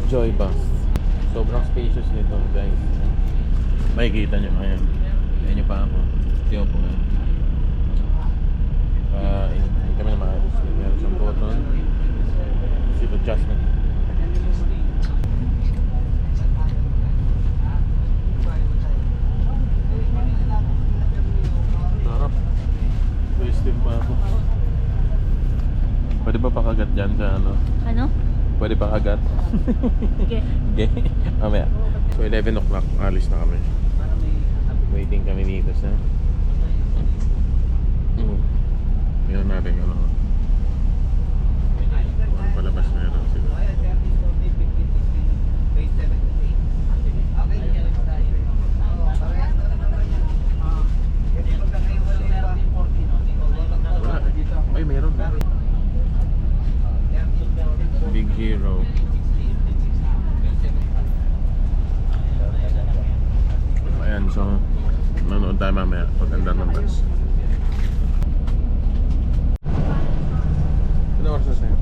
Joy Bus. Sobrang spacious nito, guys. Makikita nyo ngayon. Ayan yung pa ako. Hindi ako po ngayon. Hindi kami na maalis. Meron siyang button. Seat adjustment. Sarap. Wasted pa ako. Pwede ba pakagat dyan sa ano? Ano? Pwede pakagat? Okay. Okay. Mamaya. So 11 o'clock, alis na kami. Waiting kami dito sa tingnan natin ano. Palabas na yun sila. Wala. Ay, meron. Big Hero. Ayan, so manood tayo mamaya pag andar ng bus. Ano oras na sa'yo?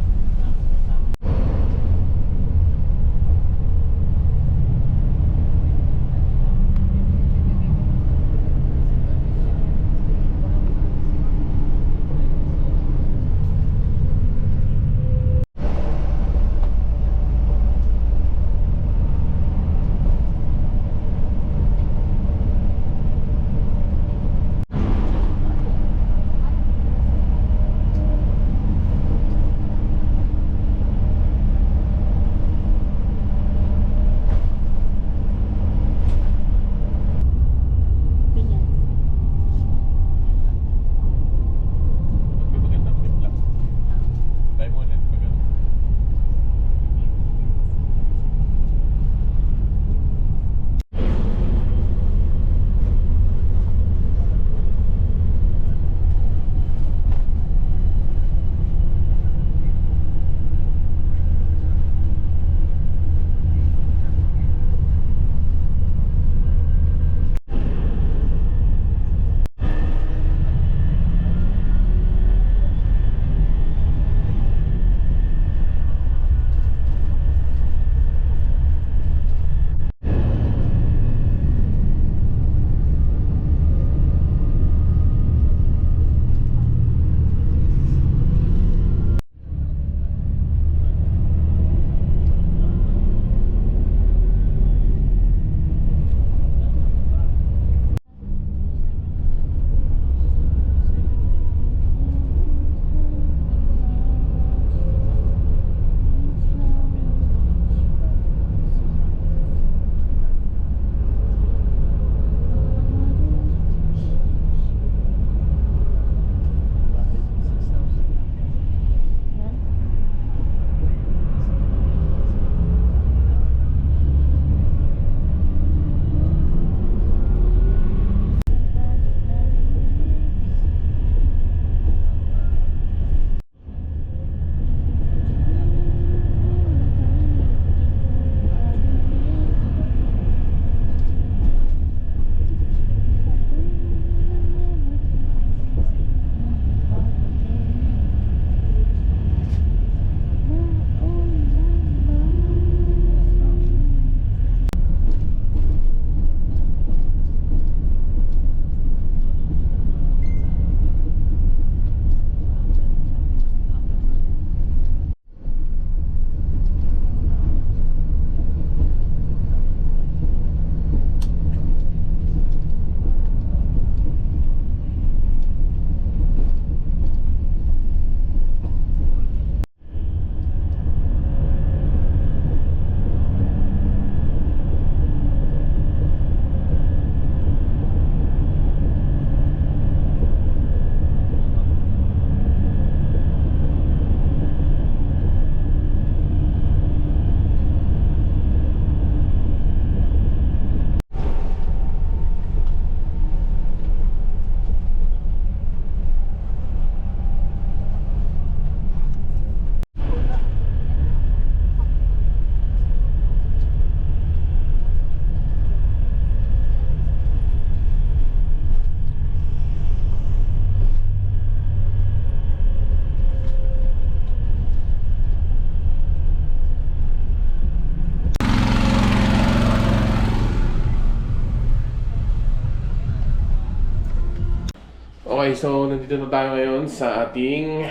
Okay, so nandito na tayo ngayon sa ating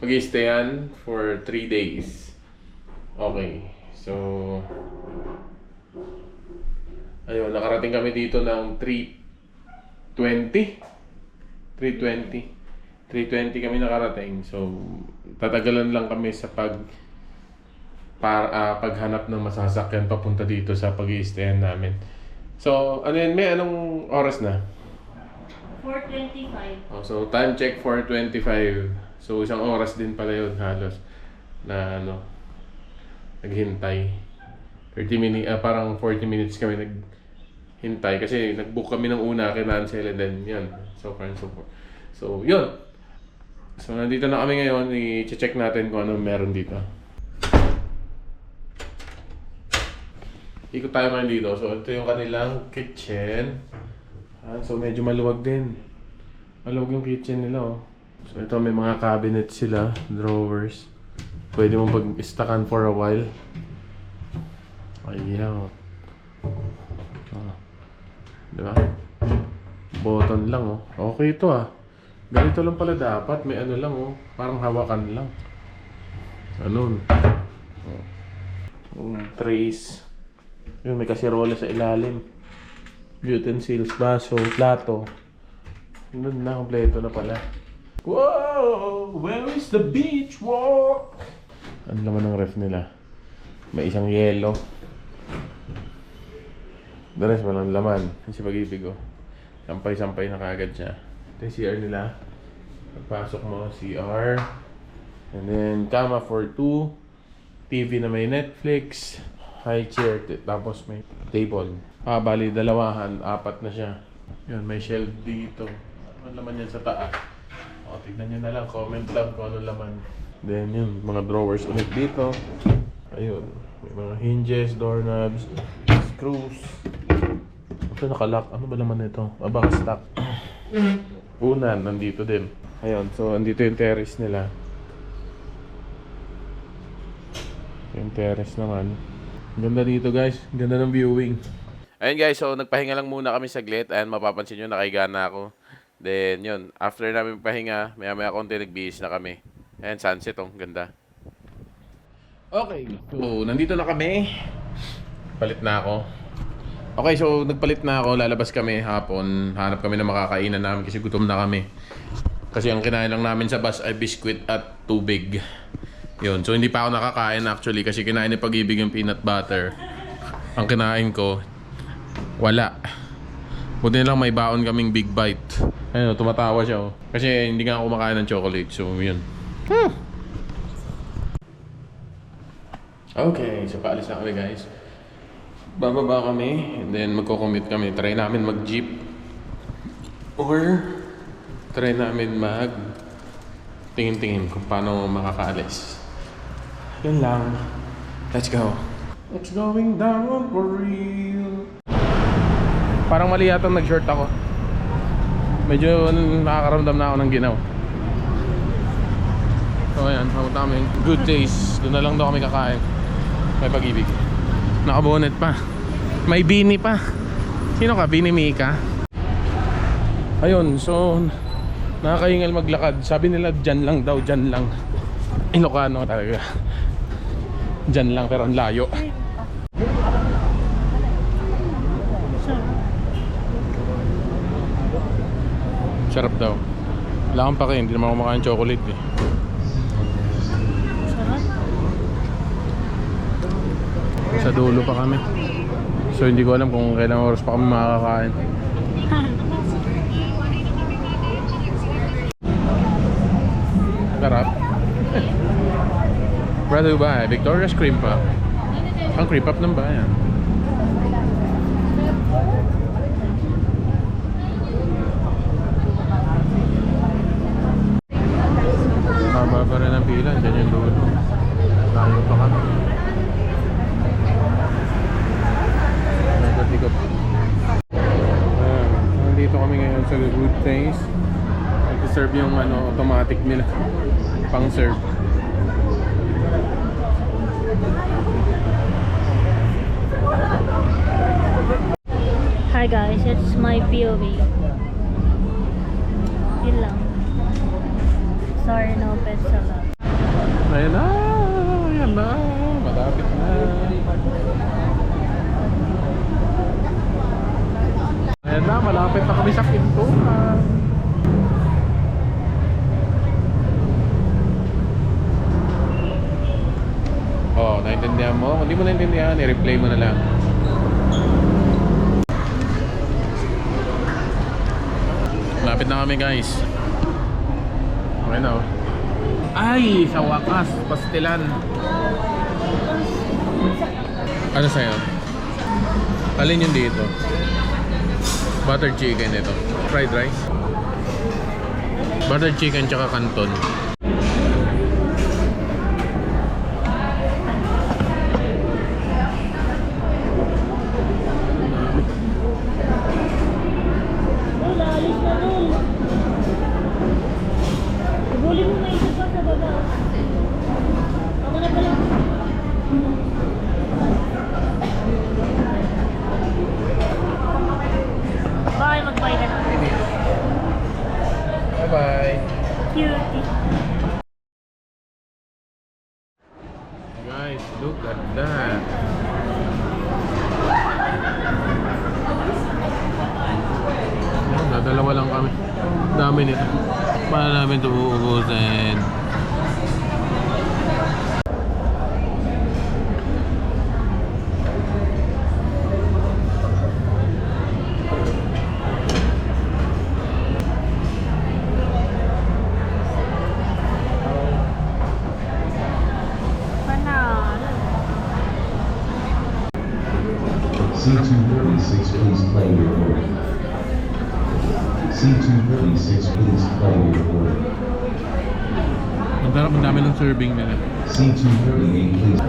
pag-i-stayan for 3 days. Okay, so ayun, nakarating kami dito ng 3:20 kami nakarating. So tatagalan lang kami sa paghanap ng masasakyan papunta dito sa pag-i-stayan namin. So ano yun, may anong oras na? 4:25. Oh, so time check 4:25. So isang oras din pala yun halos na naghintay. 30 minutes, parang 40 minutes kami naghintay kasi nag-book kami ng una kay Nancel and then yun, so far and so forth. So yun. So nandito na kami ngayon, i-check natin kung ano meron dito. Ikot tayo ngayon dito. So ito yung kanilang kitchen. So medyo maluwag din. Maluwag yung kitchen nila, oh. So ito may mga cabinet sila, drawers. Pwede mong pag-stackan for a while. Ayan. Diba? Button lang, oh. Okay ito, ah. Ganito lang pala dapat. May ano lang, oh. Parang hawakan lang. Ganun. Trays. Yun, may kasirola sa ilalim. Utensils, baso, plato. Doon na, kompleto na pala. Wow! Where is the beach walk? Ano naman ng ref nila? May isang yelo. The rest, walang laman. Kasi pag-ibig, oh. Sampay-sampay na kagad siya. Ito yung CR nila. Pagpasok mo, CR. And then, kama for 2. TV na may Netflix. High chair. Tapos may table. Bali, dalawahan. 4 na siya. Yun, may shelf dito. Ano laman yan sa taas? O, tignan nyo na lang. Comment lang kung ano laman. Then yun, mga drawers ulit dito. Ayun. May mga hinges, doorknobs, screws. Ito nakalock. Ano ba laman nito? Baka stock. Unan, nandito din. Ayun, so andito yung terrace nila. Yung terrace naman. Ganda dito, guys. Ganda ng viewing. Ayun, guys, so nagpahinga lang muna kami saglit. Ayan, mapapansin nyo, nakahiga na ako. Then yun, after namin pahinga, maya konti nagbihis na kami. Ayan, sunset, oh, ganda. Okay, so nandito na kami. Palit na ako. Okay, so nagpalit na ako, lalabas kami hapon. Hanap kami ng makakainan namin kasi gutom na kami. Kasi ang kinain lang namin sa bus ay biskwit at tubig. Yun, so hindi pa ako nakakain actually kasi kinain ni Pag-ibig yung peanut butter. Ang kinain ko, wala. Buti na lang may baon kaming big bite. Ayun, tumatawa siya, oh. Kasi hindi nga ako kumakain ng chocolate, so yun. Okay, so paalis na kami, guys. Bababa kami, and then magko-commute kami. Try namin mag-jeep. Or try namin tingin-tingin kung paano makakaalis. Yun lang. Let's go. It's going down for real. Parang mali yata nag-short ako. Medyo nakakaramdam na ako ng ginaw. So ayan, papunta kami. Good days. Doon na lang daw kami kakain. May Pag-ibig. Nakabonet pa. May Bini pa. Sino ka? Bini Mika? Ayun, so nakakahingal maglakad. Sabi nila dyan lang daw, dyan lang. Ilocano talaga. Dyan lang pero ang layo. Sarap daw. Wala akong pake, hindi naman ako makain chocolate eh. Sarap. Sa dulo pa kami. So hindi ko alam kung kailang oras pa kami makakakain. Sarap. Brother ba? Victoria's Cream Puff. Ang cream puff ng bayan. Haba pa rin ang pila. Diyan yung dulo. Layo pa kami. Nagkatikap. Nandito kami ngayon sa Good Things. Nag-serve yung automatic nila. Pang-serve. Hi guys, it's my POV. Yun lang. Sorry, no pets allowed. Ayan na. Ayan na. Malapit na. Ayan na. Malapit na kami sa pintuan. Oh, naintindihan mo? Kung di mo naintindihan, i-replay mo na lang. Lapit na kami, guys. Okay na, oh. Ay, sa wakas, pastilan. Ano sa'yo? Alin yun dito? Butter chicken ito. Fried rice. Butter chicken tsaka canton. Lola, alis na doon. Ibuli mo na isa pa sa baba. Ako na pala. Bye, mag-bye na lang. Bye-bye. Cutie. Guys, look at that. Dalawa lang kami. Dami nito. Paano namin ito uubusin? Panalo. C236, please play your order. C236, please play your order. Ang dami ng serving nila. C238, please.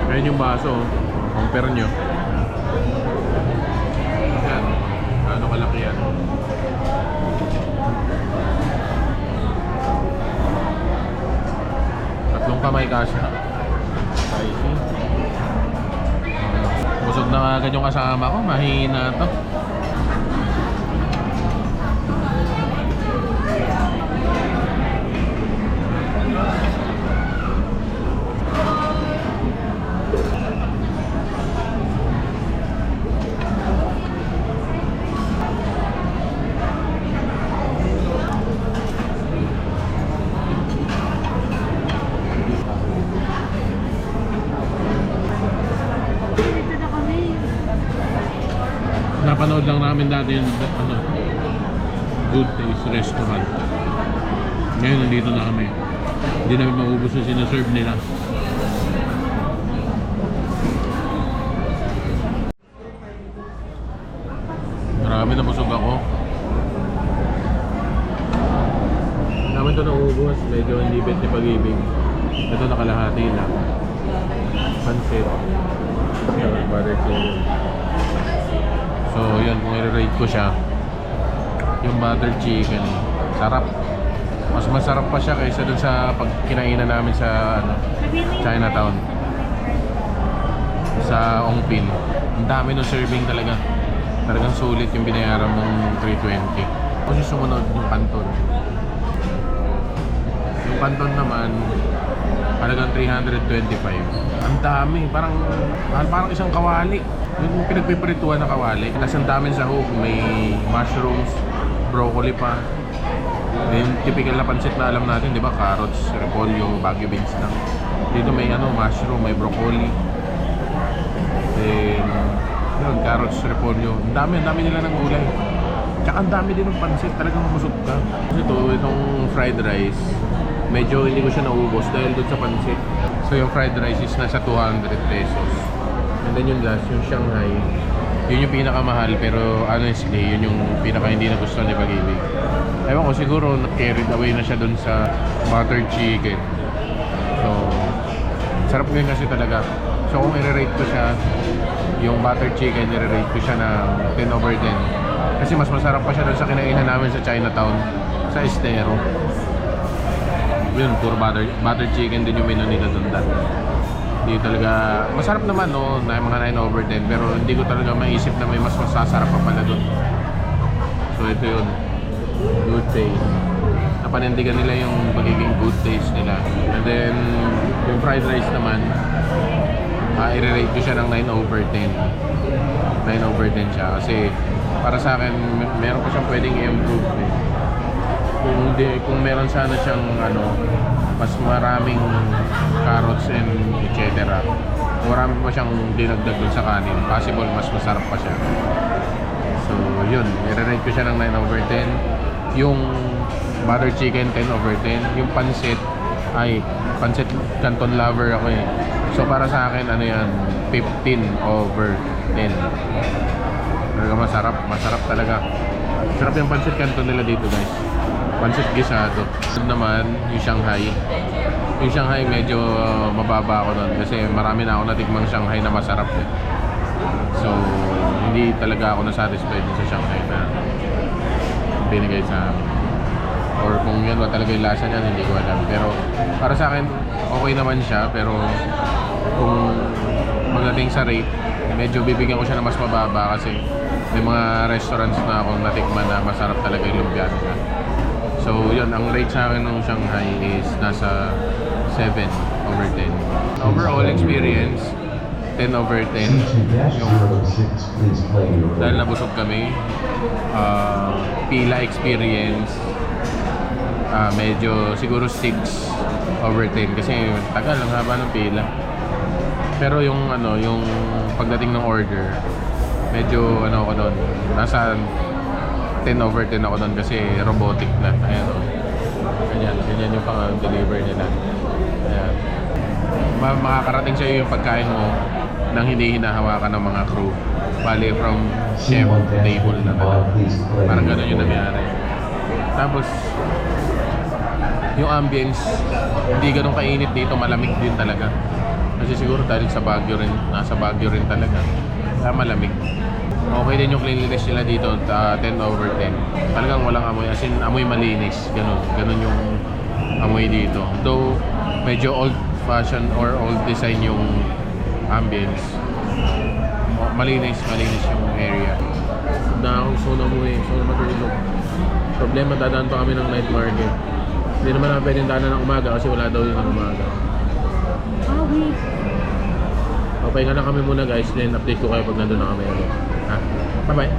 Ayan yung baso. Compare nyo. Yan. Ano kalaki yan. Tatlong kamay kasya. Spicy. Busog na agad yung kasama ko. Mahina to. Dito na kami. Napanood lang namin dati yung ano, Good Taste Restaurant. Ngayon nandito na kami. Hindi namin maubos yung sinaserve nila. Marami na busog ako. Namin ito naubos. Medyo hindi bet ni Pag-ibig. Ito nakalahati lang. Pansit. Yan, butter chicken. So yun, kung i-rate ko siya, yung butter chicken, sarap. Mas masarap pa siya kaysa dun sa pag kinainan namin sa ano, Chinatown, sa Ongpin. Ang dami ng serving talaga. Talagang sulit yung binayaran mong 320. Kasi sumunod yung canton. Yung canton naman, halagang 325. Ang dami, parang isang kawali. Yung pinagpiprituan na kawali. Tapos ang daming sahog, may mushrooms, broccoli pa. Yung typical na pansit na alam natin, di ba? Carrots, repolyo, Baguio beans lang. Dito may mushroom, may broccoli. Then, yun, carrots, repolyo. Ang dami nila ng gulay. Tsaka ang dami din ng pansit, talagang busog ka. Kasi itong fried rice, medyo hindi ko siya naubos dahil doon sa pansit. So yung fried rice is nasa 200 pesos. And then yung last, yung Shanghai, yun yung pinakamahal, pero honestly, yun yung pinaka hindi na gusto ni Pag-ibig. Ewan ko, siguro carried away na siya doon sa butter chicken. So, sarap din kasi talaga. So kung i-rate ko siya, yung butter chicken, i-rate ko siya ng 10 over 10. Kasi mas masarap pa siya doon sa kinainan namin sa Chinatown, sa Estero. Yun, puro butter chicken din yung menu nila doon dati. Hindi talaga, masarap naman no, na mga 9 over 10, pero hindi ko talaga maisip na may mas masasarap pa pala doon. So ito yun, good taste. Napanindigan nila yung pagiging good taste nila. And then yung fried rice naman, i-rate ko siya ng 9/10. 9/10 siya kasi para sa akin meron pa siyang pwedeng i-improve eh. Kung meron sana siyang mas maraming carrots and etc. Marami pa siyang dinagdag dun sa kanin. Possible mas masarap pa siya. So yun, i-rate ko siya ng 9/10. Yung butter chicken 10/10. Yung pancit canton lover ako eh. So para sa akin yan 15/10. Talaga masarap talaga. Sarap yung pancit canton nila dito guys. Pancit gisado. Naman yung Shanghai. Yung Shanghai medyo mababa ako doon kasi marami na ako natikmang Shanghai na masarap eh. So hindi talaga ako na-satisfied sa Shanghai na binigay sa akin. Or kung yan ba talaga yung lasa niyan, hindi ko alam. Pero para sa akin, okay naman siya. Pero kung magdating sa rate, medyo bibigyan ko siya na mas mababa kasi may mga restaurants na akong natikman na masarap talaga yung lumpia nila. So yun, ang rate sa akin ng Shanghai is nasa 7/10. Overall experience, 10/10. Yung Please play your dahil order. nabusog kami, pila experience, medyo siguro 6/10 kasi tagal, ang haba ng pila. Pero yung yung pagdating ng order, medyo ako doon, nasa 10/10 ako doon kasi robotic na. Ayan ganyan yung pang-deliver nila. Ayan. Makakarating sa iyo yung pagkain mo nang hindi hinahawakan ng mga crew. Bali from chef table na talaga. Parang gano'n yung nangyari. Tapos yung ambience, hindi ganun kainit dito, malamig din talaga. Kasi siguro dahil sa Baguio rin, nasa Baguio rin talaga. Kaya malamig. Okay din yung cleanliness nila dito, 10/10. Talagang walang amoy, as in amoy malinis. Ganun yung amoy dito. Though medyo old fashion or old design yung ambience. Malinis yung area. So na matulog. Problema, dadaan pa kami ng night market. Hindi naman namin pwedeng daanan ng umaga kasi wala daw yun ng umaga. Wait. Okay, nga na kami muna guys, then update ko kayo pag nandun na kami. Bye bye.